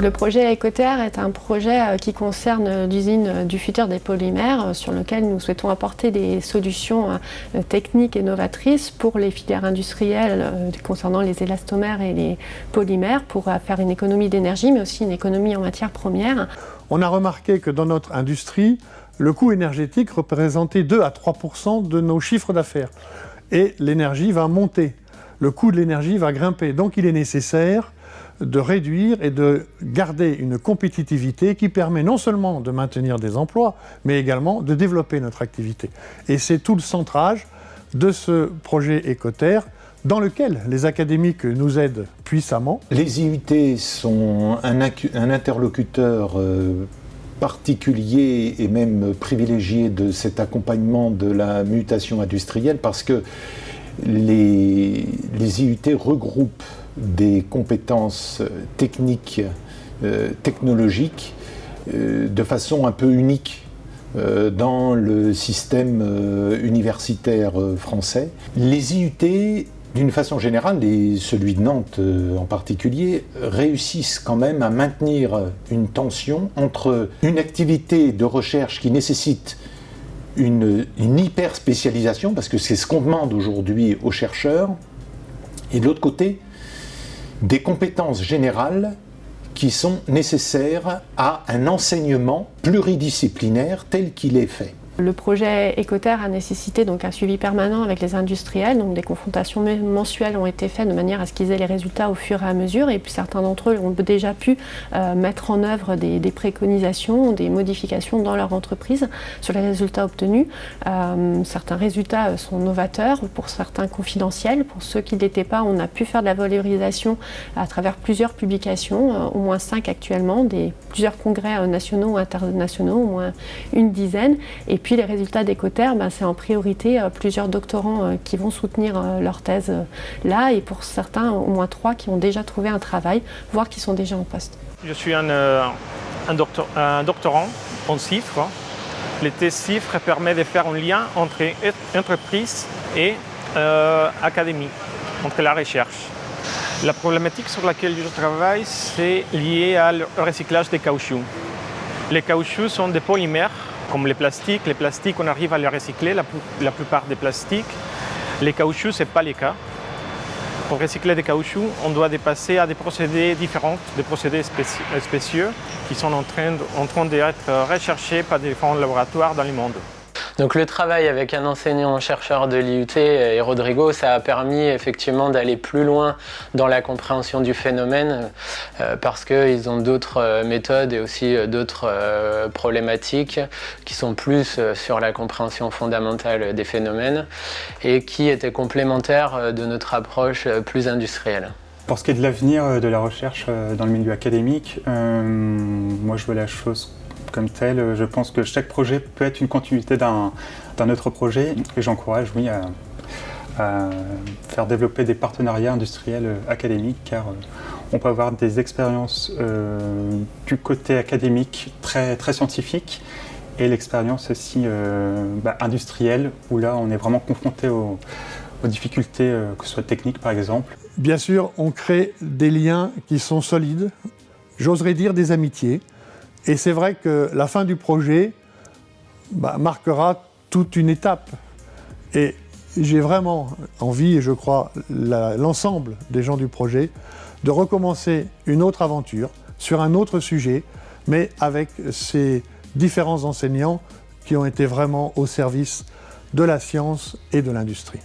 Le projet Ecoterre est un projet qui concerne l'usine du futur des polymères sur lequel nous souhaitons apporter des solutions techniques et novatrices pour les filières industrielles concernant les élastomères et les polymères pour faire une économie d'énergie mais aussi une économie en matières premières. On a remarqué que dans notre industrie, le coût énergétique représentait 2 à 3% de nos chiffres d'affaires. Et l'énergie va monter, le coût de l'énergie va grimper. Donc il est nécessaire de réduire et de garder une compétitivité qui permet non seulement de maintenir des emplois, mais également de développer notre activité. Et c'est tout le centrage de ce projet Ecoterre dans lequel les académiques nous aident puissamment. Les IUT sont un interlocuteur particulier et même privilégié de cet accompagnement de la mutation industrielle parce que les IUT regroupent des compétences techniques, technologiques, de façon un peu unique dans le système universitaire français. Les IUT, d'une façon générale, et celui de Nantes en particulier, réussissent quand même à maintenir une tension entre une activité de recherche qui nécessite une hyper spécialisation, parce que c'est ce qu'on demande aujourd'hui aux chercheurs, et de l'autre côté, des compétences générales qui sont nécessaires à un enseignement pluridisciplinaire tel qu'il est fait. Le projet Ecoterre a nécessité donc un suivi permanent avec les industriels, donc des confrontations mensuelles ont été faites de manière à ce qu'ils aient les résultats au fur et à mesure, et puis certains d'entre eux ont déjà pu mettre en œuvre des préconisations, des modifications dans leur entreprise sur les résultats obtenus. Certains résultats sont novateurs, pour certains confidentiels, pour ceux qui ne l'étaient pas, on a pu faire de la valorisation à travers plusieurs publications, au moins 5 actuellement, plusieurs congrès nationaux ou internationaux, au moins une dizaine, et puis les résultats d'Ecoterre, c'est en priorité plusieurs doctorants qui vont soutenir leur thèse là, et pour certains, au moins 3 qui ont déjà trouvé un travail, voire qui sont déjà en poste. Je suis un doctorant en chiffres. Les thèses chiffres permettent de faire un lien entre entreprise et académie, entre la recherche. La problématique sur laquelle je travaille, c'est lié au recyclage des caoutchoucs. Les caoutchoucs sont des polymères, comme les plastiques. Les plastiques, on arrive à les recycler, la plupart des plastiques. Les caoutchoucs, ce n'est pas le cas. Pour recycler des caoutchoucs, on doit dépasser à des procédés différents, des procédés spécieux qui sont en train d'être recherchés par différents laboratoires dans le monde. Donc le travail avec un enseignant-chercheur de l'IUT et Rodrigo, ça a permis effectivement d'aller plus loin dans la compréhension du phénomène parce qu'ils ont d'autres méthodes et aussi d'autres problématiques qui sont plus sur la compréhension fondamentale des phénomènes et qui étaient complémentaires de notre approche plus industrielle. Pour ce qui est de l'avenir de la recherche dans le milieu académique, moi je vois la chose comme tel. Je pense que chaque projet peut être une continuité d'un autre projet et j'encourage à faire développer des partenariats industriels académiques car on peut avoir des expériences du côté académique très, très scientifique et l'expérience aussi industrielle où là on est vraiment confronté aux difficultés que ce soit techniques par exemple. Bien sûr, on crée des liens qui sont solides, j'oserais dire des amitiés. Et c'est vrai que la fin du projet marquera toute une étape. Et j'ai vraiment envie, et je crois l'ensemble des gens du projet, de recommencer une autre aventure sur un autre sujet, mais avec ces différents enseignants qui ont été vraiment au service de la science et de l'industrie.